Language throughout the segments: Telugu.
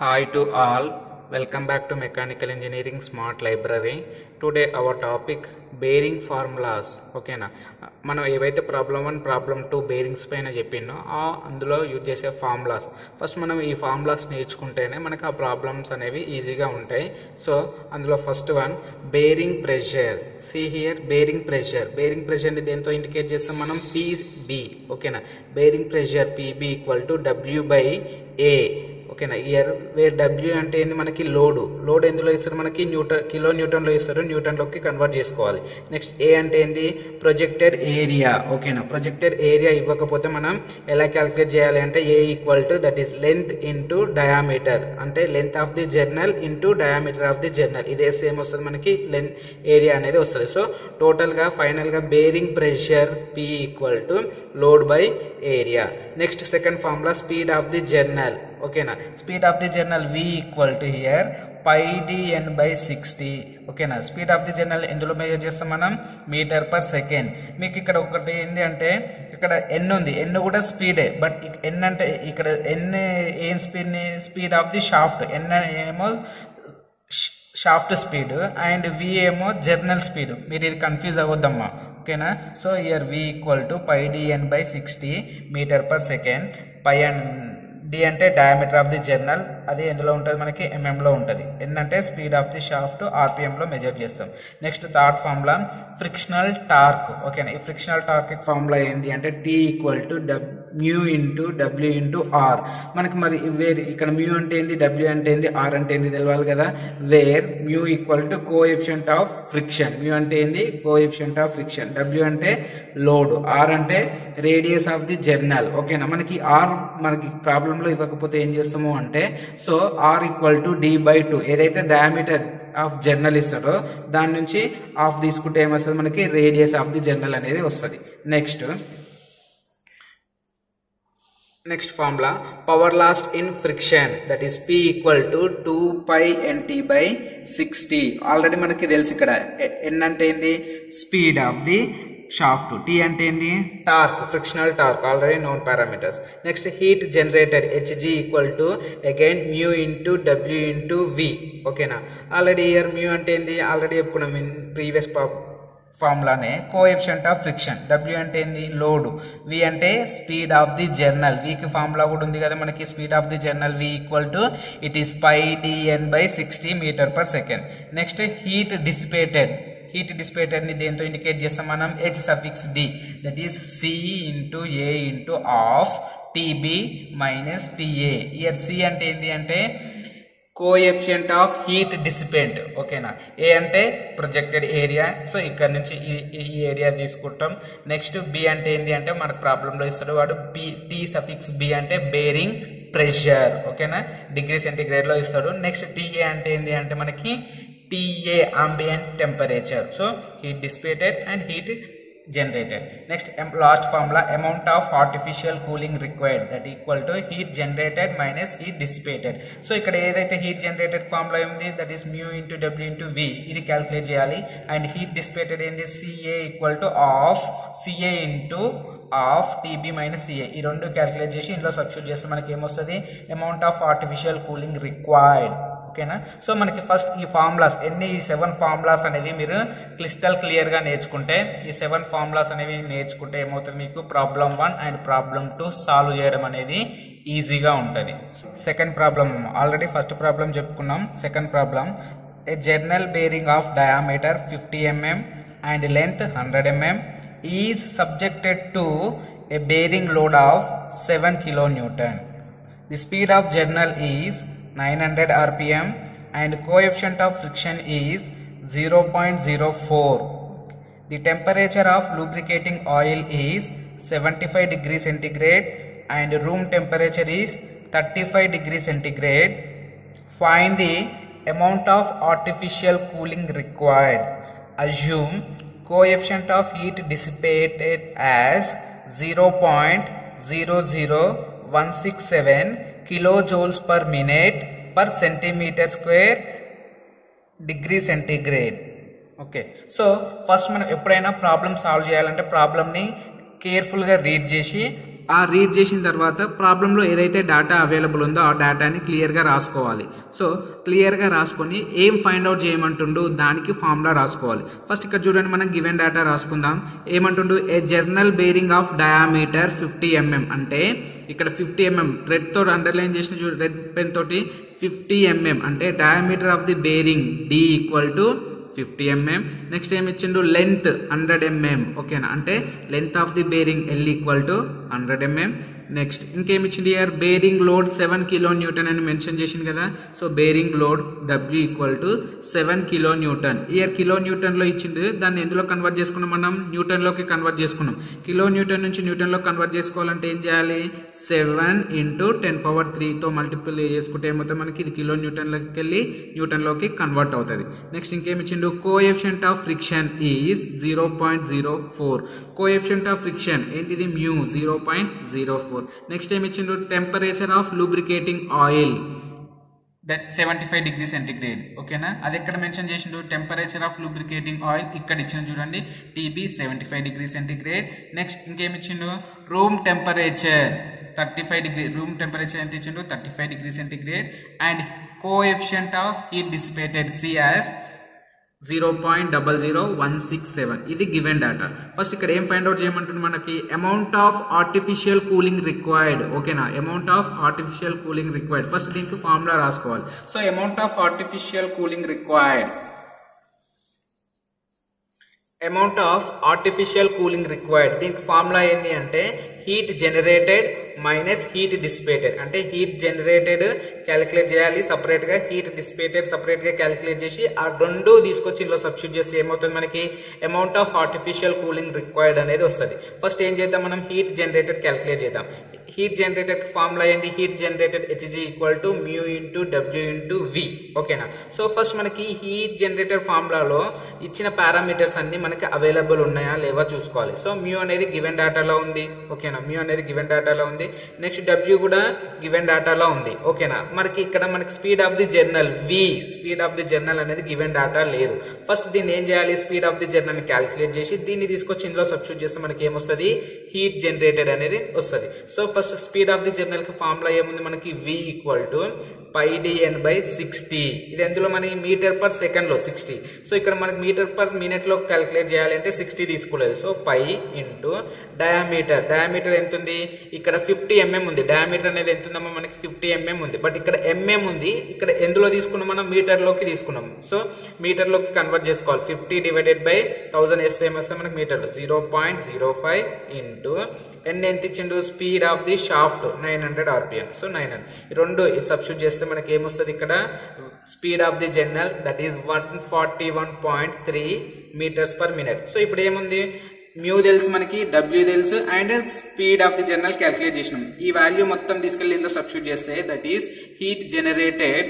Hi to all, welcome back to Mechanical Engineering Smart Library. Today our topic bearing formulas. ఓకేనా, మనం ఏవైతే ప్రాబ్లం 1 ప్రాబ్లం 2 బేరింగ్స్ పైన చెప్పినో అందులో యూజ్ చేసే ఫార్ములాస్. ఫస్ట్ మనం ఈ ఫార్ములాస్ నేర్చుకుంటేనే మనకు ఆ ప్రాబ్లమ్స్ అనేవి ఈజీగా ఉంటాయి. సో అందులో first one bearing pressure. See here bearing ప్రెషర్ని దేంతో ఇండికేట్ చేస్తాం మనం? PB. ఓకేనా, bearing pressure PB equal to W/A. ఓకేనా, ఇయర్ వేర్ W అంటే ఏంది? మనకి లోడ్ ఎందులో ఇస్తారు? మనకి కిలో న్యూటన్లో ఇస్తారు, న్యూటన్లోకి కన్వర్ట్ చేసుకోవాలి. నెక్స్ట్ A అంటే ఏంది? Projected area. ఓకేనా, ప్రొజెక్టెడ్ ఏరియా ఇవ్వకపోతే మనం ఎలా క్యాలిక్యులేట్ చేయాలి అంటే A equal to that is length into diameter, అంటే length of the journal into diameter of the journal. ఇదే సేమ్ వస్తుంది మనకి, లెంత్ ఏరియా అనేది వస్తుంది. సో టోటల్గా ఫైనల్గా bearing pressure P equal to load by area. Next second formula speed of the journal. ఓకేనా, speed of the journal V equal to here πdN/60. ఓకేనా, స్పీడ్ ఆఫ్ ది జర్నల్ ఎందులో మెజర్ చేస్తాం మనం? Metre per second. మీకు ఇక్కడ ఒకటి ఏంటి అంటే ఇక్కడ N ఉంది, N కూడా స్పీడే, బట్ N అంటే ఇక్కడ N ఏం speed of the shaft. N ఏమో షాఫ్ట్ స్పీడ్ అండ్ V ఏమో జర్నల్ స్పీడ్. మీరు ఇది కన్ఫ్యూజ్ అవ్వద్దమ్మా. ఓకేనా, so here V equal to πdN/60 metre per second. Pi and D అంటే డయామీటర్ ఆఫ్ ది జర్నల్, అది ఎందులో ఉంటుంది? మనకి mm లో ఉంటుంది. N అంటే speed of the shaft, RPM లో మెజర్ చేస్తాం. Next third formula frictional torque. ఓకేనా, ఈ ఫ్రిక్షనల్ టార్క్ ఫార్ములా ఏంటి అంటే T equal to mu into W into R. మనకి మరి వేర్ ఇక్కడ mu అంటే ఏంది, W అంటే ఏంది, R అంటే ఏంది తెలవాలి కదా. Where mu equal to coefficient of friction. mu అంటే ఏంది? Coefficient of friction. W అంటే లోడ్, R అంటే రేడియస్ ఆఫ్ ది జర్నల్. ఓకేనా, మనకి R మనకి ప్రాబ్లం లో ఇవ్వకపోతే ఏం చేస్తాము అంటే, so R equal to D/2, ఏదైతే డయామీటర్ ఆఫ్ జర్నల్ ఇస్తాడో దాని నుంచి ఆఫ్ తీసుకుంటే ఏమొస్తుంది? మనకి రేడియస్ ఆఫ్ ది జర్నల్ అనేది వస్తుంది. Next formula power lost in friction, that is P equal to 2πNT/60. Already మనకి తెలుసు ఇక్కడ N అంటే ఏంది? Speed of the shaft. T అంటే ఏంది? Torque, frictional torque, already known parameters. Next heat generated Hg equal to again mu into W into V. ఓకేనా, ఆల్రెడీ ఇయర్ mu అంటే ఏంది? ఆల్రెడీ చెప్పుకున్నాం ఇన్ ప్రీవియస్ ఫార్ములానే. Coefficient of friction. W అంటే ఏంది? లోడ్. V అంటే speed of the journal. V కి ఫార్ములా కూడా ఉంది కదా మనకి, speed of the journal V equal to it is πdN/60 metre per second. Next heat dissipated ని దేంతో ఇండికేట్ చేస్తాం మనం? H_D, that is C into A into of TB minus TA. Here C అంటే ఏంటి అంటే కోఎఫిషియంట్ ఆఫ్ హీట్ డిసిపెంట్. ఓకేనా, A అంటే ప్రొజెక్టెడ్ ఏరియా, సో ఇక్కడ నుంచి ఈ ఏరియా తీసుకుంటాం. నెక్స్ట్ B అంటే ఏంటి అంటే మనకు ప్రాబ్లంలో ఇస్తాడు వాడు T_B అంటే బేరింగ్ ప్రెషర్. ఓకేనా, డిగ్రీ సెంటిగ్రేడ్ లో ఇస్తాడు. నెక్స్ట్ TA అంటే ఏంటి అంటే మనకి TA ambient temperature, so heat dissipated and heat generated. Next last formula amount of artificial cooling required, that equal to heat generated minus heat dissipated. So ఇక్కడ ఏదైతే heat generated formula ఉంది that is mu into W into V, ఇది క్యాలిక్యులేట్ చేయాలి. అండ్ heat dissipated ఏంది? CA equal to of CA into of TB minus TA. ఈ రెండు క్యాలిక్యులేట్ చేసి ఇందులో సబ్స్టిట్యూట్ చేస్తే మనకి ఏమొస్తుంది? Amount of artificial cooling required. ఓకేనా, సో మనకి ఫస్ట్ ఈ ఫార్ములాస్ ఈ 7 ఫార్ములాస్ అనేవి మీరు క్లిస్టల్ క్లియర్ గా నేర్చుకుంటే, ఈ 7 ఫార్ములాస్ అనేవి నేర్చుకుంటే ఏమవుతుంది? మీకు ప్రాబ్లం 1 అండ్ ప్రాబ్లం 2 సాల్వ్ చేయడం అనేది ఈజీగా ఉంటుంది. Second problem already first problem చెప్పుకున్నాం. Second problem a journal bearing of diameter 50 mm and length 100 mm is subjected to a bearing load of 7 kN. The speed of journal is 900 RPM and coefficient of friction is 0.04. The temperature of lubricating oil is 75 degrees centigrade and room temperature is 35 degrees centigrade. Find the amount of artificial cooling required. Assume coefficient of heat dissipated as 0.00167 kilojoules per minute per centimeter square degree centigrade. Okay, so first మనం ఎప్పుడైనా ప్రాబ్లమ్ సాల్వ్ చేయాలంటే ప్రాబ్లమ్ని కేర్ఫుల్గా రీడ్ చేసి ఆ రీడ్ చేసిన తర్వాత ప్రాబ్లంలో ఏదైతే డేటా అవైలబుల్ ఉందో ఆ డేటాని క్లియర్గా రాసుకోవాలి. సో క్లియర్గా రాసుకొని ఏం ఫైండ్ అవుట్ చేయమంటుండు దానికి ఫార్ములా రాసుకోవాలి. ఫస్ట్ ఇక్కడ చూడండి, మనం గివెన్ డేటా రాసుకుందాం. ఏమంటుండు, a journal bearing of diameter 50 mm అంటే ఇక్కడ 50 mm రెడ్ తో అండర్లైన్ చేసిన రెడ్ పెన్ తోటి 50 mm అంటే diameter of the bearing D equal to 50 mm. Next ఏమి ఇచ్చిండు, లెంత్ 100 mm. ఓకేనా, అంటే length of the bearing L equal to 100 mm. Next ఇంకేమి ఇచ్చింది, ఇయర్ బేరింగ్ లోడ్ 7 kN అని మెన్షన్ చేసింది కదా. So bearing load W equal to 7 kN. Year kN లో ఇచ్చింది, దాన్ని ఎందులో కన్వర్ట్ చేసుకున్నాం, మనం న్యూటన్ లోకి కన్వర్ట్ చేసుకున్నాం. kN నుంచి న్యూటన్ లో కన్వర్ట్ చేసుకోవాలంటే ఏం చేయాలి, 7 × 10⁻³ తో మల్టిపుల్ చేసుకుంటే ఏమవుతుంది మనకి, ఇది kN లోకి వెళ్ళి న్యూటన్ లోకి కన్వర్ట్ అవుతుంది. నెక్స్ట్ ఇంకేమి ఇచ్చిండు, coefficient of friction is 0.04. Coefficient of friction ఏంటిది, మ్యూ 0.04. నెక్స్ట్ ఏమి ఇచ్చిండు, temperature of lubricating oil that 75 degrees centigrade. ఓకేనా, అది ఎక్కడ మెన్షన్ చేసిండు, టెంపరేచర్ ఆఫ్ లూబ్రికేటింగ్ ఆయిల్ ఇక్కడ ఇచ్చిన చూడండి, TB 75 degrees centigrade. నెక్స్ట్ ఇంకేమి ఇచ్చిండు, room temperature 35 degree, room temperature ఎంత ఇచ్చిండు, 35 degrees centigrade. And coefficient of heat dissipated C as 0.00167. ఇది గివెన్ డేటా. ఫస్ట్ ఇక్కడ ఏం ఫైండ్ అవుట్ చేయమంటుంది మనకి, amount of artificial cooling required. ఓకేనా, amount of artificial cooling required. First దీనికి ఫార్ములా రాసుకోవాలి. So amount of artificial cooling required, amount of artificial cooling required, దీనికి ఫార్ములా ఏంటి అంటే heat generated minus heat dissipated. అంటే హీట్ జనరేటెడ్ క్యాలిక్యులేట్ చేయాలి సపరేట్ గా, హీట్ డిసిపేటెడ్ సపరేట్ గా క్యాలిక్యులేట్ చేసి ఆ రెండు తీసుకొచ్చి ఇందులో సబ్స్టిట్యూట్ చేస్తే ఏమవుతుంది మనకి, amount of artificial cooling required అనేది వస్తుంది. ఫస్ట్ ఏం చేద్దాం, మనం హీట్ జనరేటెడ్ క్యాలిక్యులేట్ చేద్దాం. హీట్ జనరేటెడ్ ఫార్ములా ఏంది, heat generated Hg equal to mu into W into V. ఓకేనా, సో ఫస్ట్ మనకి హీట్ జనరేటెడ్ ఫార్ములాలో ఇచ్చిన పారామీటర్స్ అన్ని మనకి అవైలబుల్ ఉన్నాయా లేవా చూసుకోవాలి. సో మ్యూ అనేది గివెన్ డేటాలో ఉంది. ఓకేనా, మ్యూ అనేది గివెన్ డేటాలో ఉంది. నెక్స్ట్ W కూడా గివెన్ డేటాలో ఉంది. ఓకేనా, మనకి ఇక్కడ మనకి speed of the journal V, speed of the journal అనేది గివెన్ డేటా లేదు. ఫస్ట్ దీన్ని ఏం చేయాలి, స్పీడ్ ఆఫ్ ది జర్నల్ ని క్యాలిక్యులేట్ చేసి దీన్ని తీసుకొచ్చి ఇందులో సబ్స్టిట్యూట్ చేస్తే మనకి ఏమొస్తుంది, హీట్ జనరేటెడ్ అనేది వస్తుంది. So first speed of the journal కి ఫార్ములా ఏముంది మనకి, V ఈక్వల్ టు πdN/60. ఇది ఎందులో మనకి మీటర్ పర్ సెకండ్ లో 60. సో ఇక్కడ మనకి మీటర్ పర్ మినిట్ లో క్యాలిక్యులేట్ చేయాలి అంటే 60 తీసుకోలేదు. సో π ఇంటూ డయామీటర్, డయామీటర్ ఎంత ఉంది ఇక్కడ 50 mm ఉంది. డయామీటర్ అనేది ఎంత ఉందమ్మా మనకి 50 mm ఉంది. బట్ ఇక్కడ mm ఉంది, ఇక్కడ ఎందులో తీసుకున్నాం మనం, మీటర్ లోకి తీసుకున్నాం. సో మీటర్ లోకి కన్వర్ట్ చేసుకోవాలి. 50 డివైడెడ్ బై 1000 SI వస్తే మనకి మీటర్ 0.05 ఇంటూ ఎన్ ఎంత ఇచ్చిండు, speed of the shaft 900 RPM. So 900 ఈ రెండు సబ్స్టిట్యూట్ చేస్తే మనకి ఏమొస్తుంది, ఇక్కడ speed of the journal that is 141.3 meters per minute. So ఇప్పుడు ఏముంది, మ్యూ తెలుసు మనకి, W తెలుసు, and speed of the journal calculate చేసినాం. ఈ వాల్యూ మొత్తం తీసుకెళ్లి ఇందులో సబ్స్టిట్యూట్ చేస్తే that is heat generated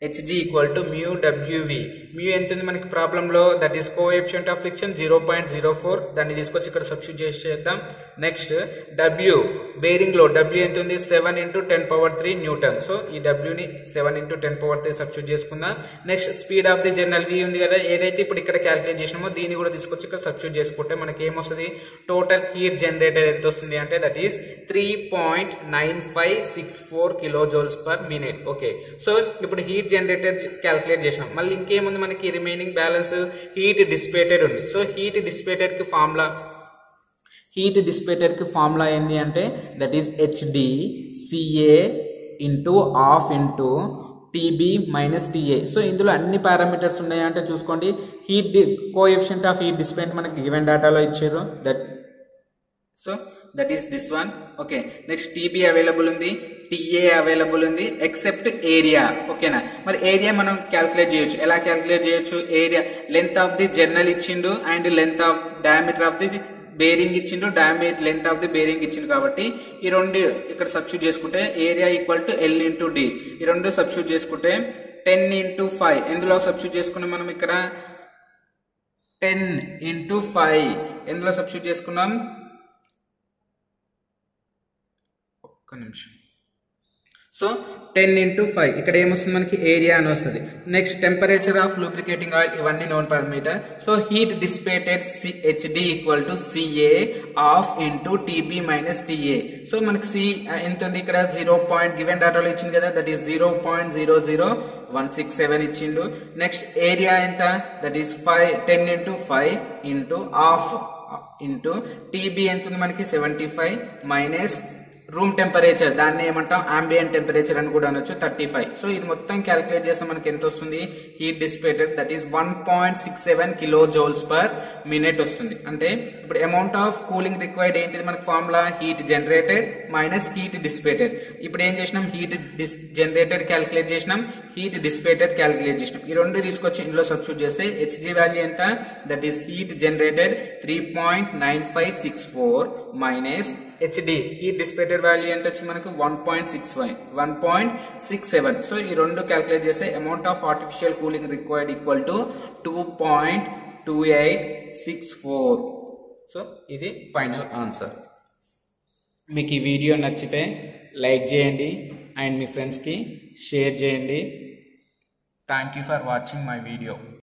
Hg equal to mu WV. Mu ఎంత ఉంది మనకి ప్రాబ్లం లో, that is coefficient of friction 0.04. దాన్ని తీసుకొచ్చి ఇక్కడ సబ్స్టిట్యూట్ చేసేద్దాం. నెక్స్ట్ W బేరింగ్ లో W ఎంత ఉంది, 7 × 10⁻³ న్యూటన్. సో ఈ W ని 7 × 10⁻³ సబ్స్టిట్యూట్ చేసుకుందాం. Next speed of the journal V ఉంది కదా, ఏదైతే ఇప్పుడు ఇక్కడ క్యాలిక్యులేట్ చేసినామో దీన్ని కూడా తీసుకొచ్చి ఇక్కడ సబ్స్టిట్యూట్ చేసుకుంటే మనకి ఏమొస్తుంది, టోటల్ హీట్ జనరేటెడ్ ఎంత వస్తుంది అంటే that is 3.9564 kJ/min. Okay, so ఇప్పుడు హీట్ జనరేటెడ్ క్యాలిక్యులేట్ చేసినాం. మళ్ళీ ఇంకేముంది మనకి, రిమైనింగ్ బ్యాలెన్స్ హీట్ డిసిపేటెడ్ ఉంది. సో హీట్ డిసిపేటెడ్ కి ఫార్ములా ఏంటి అంటే that is HdCA into half into TB minus TA. So ఇందులో అన్ని పారామీటర్స్ ఉన్నాయా అంటే చూసుకోండి. Heat coefficient of heat dissipate మనకి గివెన్ డేటాలో ఇచ్చారు. That is this one. Okay, next TB available ఉంది, TA అవైలబుల్ ఉంది, ఎక్సెప్ట్ ఏరియా. ఓకేనా, మరి ఏరియా మనం క్యాలిక్యులేట్ చేయొచ్చు. ఎలా క్యాలిక్యులేట్ చేయొచ్చు, area length of the journal ఇచ్చిండు and length of diameter of the bearing ఇచ్చిండు, diameter length of the bearing ఇచ్చిండు. కాబట్టి ఈ రెండు ఇక్కడ సబ్స్టిట్యూట్ చేసుకుంటే area equal to L × D. ఈ రెండు సబ్స్టిట్యూట్ చేసుకుంటే 10 × 5 ఎందులో సబ్స్టిట్యూట్ చేసుకున్నాం మనం, ఇక్కడ 10 × 5 ఎందులో సబ్స్టిట్యూట్ చేసుకున్నాం, ఒక్క నిమిషం. సో 10 into 5 ఇక్కడ ఏమొస్తుంది మనకి ఏరియా అని వస్తుంది. Next temperature of lubricating oil ఇవన్నీ known parameter. So heat dissipated HD equal to CA of into TB minus TA. So మనకి సి ఎంత ఉంది ఇక్కడ 0. గివెన్ డేటాలో ఇచ్చింది కదా, దట్ ఈస్ 0.00167 ఇచ్చిండు. నెక్స్ట్ ఏరియా ఎంత, that is 10 into 5 into half into TB ఎంత ఉంది మనకి 75 మైనస్ రూమ్ టెంపరేచర్, దాన్ని ఏమంటాం అంబియంట్ టెంపరేచర్ అని కూడా అనొచ్చు 35. సో ఇది మొత్తం క్యాలిక్యులేట్ చేస్తే మనకి ఎంత వస్తుంది, heat dissipated that is 1.67 kilo joules per minute వస్తుంది. అంటే ఇప్పుడు అమౌంట్ ఆఫ్ కూలింగ్ రిక్వైర్డ్ ఏంటిది మనకి formula, heat generated minus heat dissipated. ఇప్పుడు ఏం చేసినాం, హీట్ జనరేటెడ్ క్యాలిక్యులేట్ చేసినాం, హీట్ డిసిపేటెడ్ క్యాలిక్యులేట్ చేసినాం. ఈ రెండు తీసుకొచ్చి ఇందులో సబ్స్టిట్యూట్ చేస్తే హెచ్జీ వాల్యూ ఎంత, that is heat generated 3.9564 minus HD heat dissipated value ఎంత వచ్చింది మనకు 1.67. సో ఈ రెండు క్యాలిక్యులేట్ చేస్తే amount of artificial cooling required equal to 2.2864. So ఇది ఫైనల్ ఆన్సర్. మీకు ఈ వీడియో నచ్చితే లైక్ చేయండి అండ్ మీ ఫ్రెండ్స్కి షేర్ చేయండి. Thank you for watching my video.